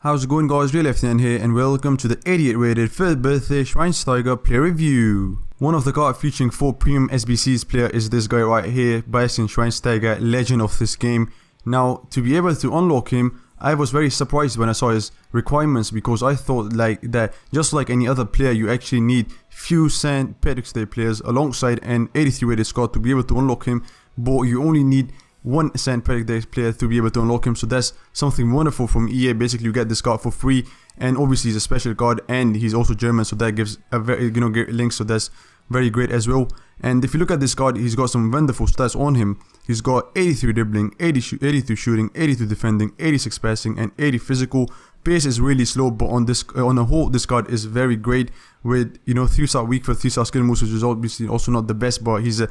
How's it going, guys? Real Lefty here, and welcome to the 88 rated 3rd birthday Schweinsteiger player review. One of the cards featuring 4 premium SBCs player is this guy right here, Syn Schweinsteiger, legend of this game. Now, to be able to unlock him, I was very surprised when I saw his requirements, because I thought like that just like any other player, you actually need few St. Patrick's Day players alongside an 83 rated squad to be able to unlock him, but you only need one St. Patrick's Day player to be able to unlock him. So that's something wonderful from EA. Basically, you get this card for free, and obviously he's a special card, and he's also German, so that gives a very great link. So that's very great as well. And if you look at this card, he's got some wonderful stats on him. He's got 83 dribbling, 82 shooting, 82 defending, 86 passing, and 80 physical. Pace is really slow, but on the whole, this card is very great with 3-star weak foot, 3-star skill moves, which is obviously also not the best, but he's a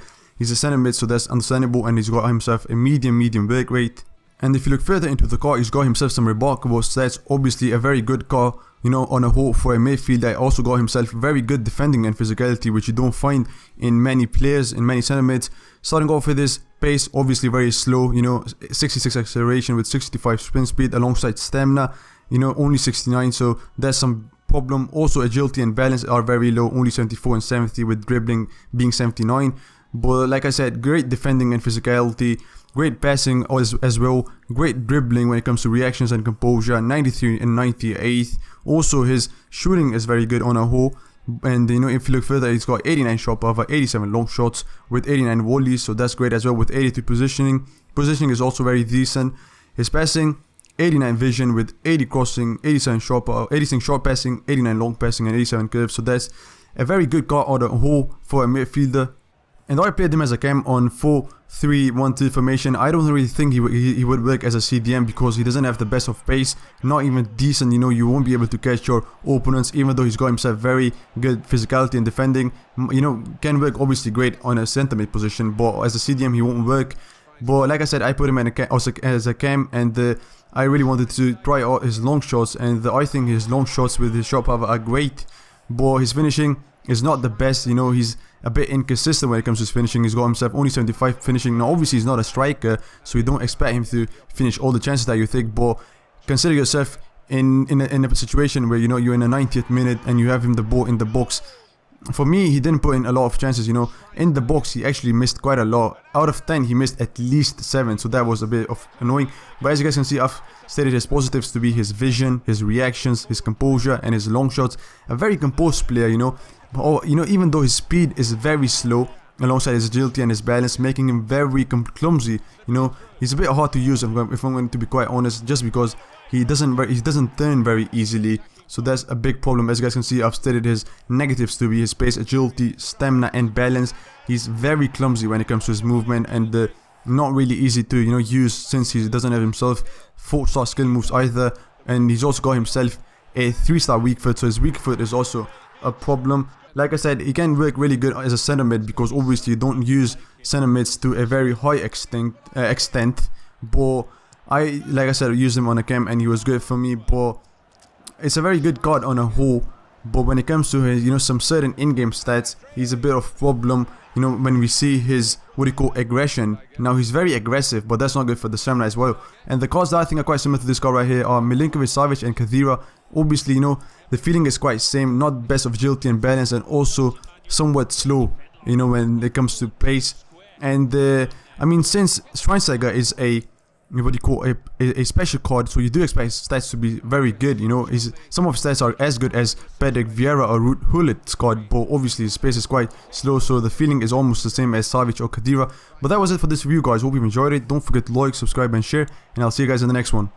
center mid, so that's understandable, and he's got himself a medium work rate. And if you look further into the card, he's got himself some remarkable stats. Obviously a very good card, on a whole for a midfielder. Also got himself very good defending and physicality, which you don't find in many players, in many center mids. Starting off with his pace, obviously very slow, 66 acceleration with 65 sprint speed alongside stamina, only 69, so that's some problem. Also agility and balance are very low, only 74 and 70, with dribbling being 79. But like I said, great defending and physicality, great passing as well, great dribbling when it comes to reactions and composure, 93 and 98. Also his shooting is very good on a whole. And if you look further, he's got 89 shot power, 87 long shots with 89 volleys, so that's great as well, with 82 positioning. Positioning is also very decent. His passing, 89 vision with 80 crossing, 87 short power, 86 short passing, 89 long passing, and 87 curve. So that's a very good card on the whole for a midfielder. And I played him as a cam on 4-3-1-2 formation. I don't really think he would work as a CDM, because he doesn't have the best of pace, not even decent. You won't be able to catch your opponents, even though he's got himself very good physicality and defending. Can work obviously great on a center mid position, but as a CDM he won't work. But like I said, I put him as a cam, and I really wanted to try out his long shots, and I think his long shots with his shot power are great, but his finishing is not the best. He's a bit inconsistent when it comes to his finishing. He's got himself only 75 finishing. Now obviously he's not a striker, so you don't expect him to finish all the chances that you take, but consider yourself in a situation where you're in the 90th minute and you have him the ball in the box. For me, he didn't put in a lot of chances. In the box he actually missed quite a lot. Out of 10 he missed at least 7, so that was a bit of annoying. But as you guys can see, I've stated his positives to be his vision, his reactions, his composure, and his long shots. A very composed player, even though his speed is very slow, alongside his agility and his balance, making him very clumsy. He's a bit hard to use, if I'm going to be quite honest, just because he doesn't turn very easily. So that's a big problem. As you guys can see, I've stated his negatives to be his pace, agility, stamina, and balance. He's very clumsy when it comes to his movement, and not really easy to use, since he doesn't have himself 4-star skill moves either. And he's also got himself a 3-star weak foot, so his weak foot is also a problem. Like I said, he can work really good as a center mid, because obviously you don't use center mids to a very high extent. But like I said, used him on a cam and he was good for me. But it's a very good card on a whole, but when it comes to his some certain in-game stats, he's a bit of problem. When we see his aggression. Now he's very aggressive, but that's not good for the stamina as well. And the cards that I think are quite similar to this card right here are Milinkovic, Savic, and Kadira. Obviously, the feeling is quite same, not best of agility and balance, and also somewhat slow, when it comes to pace. And since Schweinsteiger is a special card, so you do expect his stats to be very good. Some of his stats are as good as Patrick Vieira or Ruud Gullit's card, but obviously his pace is quite slow, so the feeling is almost the same as Savic or Kadira. But that was it for this review, guys. Hope you enjoyed it. Don't forget to like, subscribe, and share, and I'll see you guys in the next one.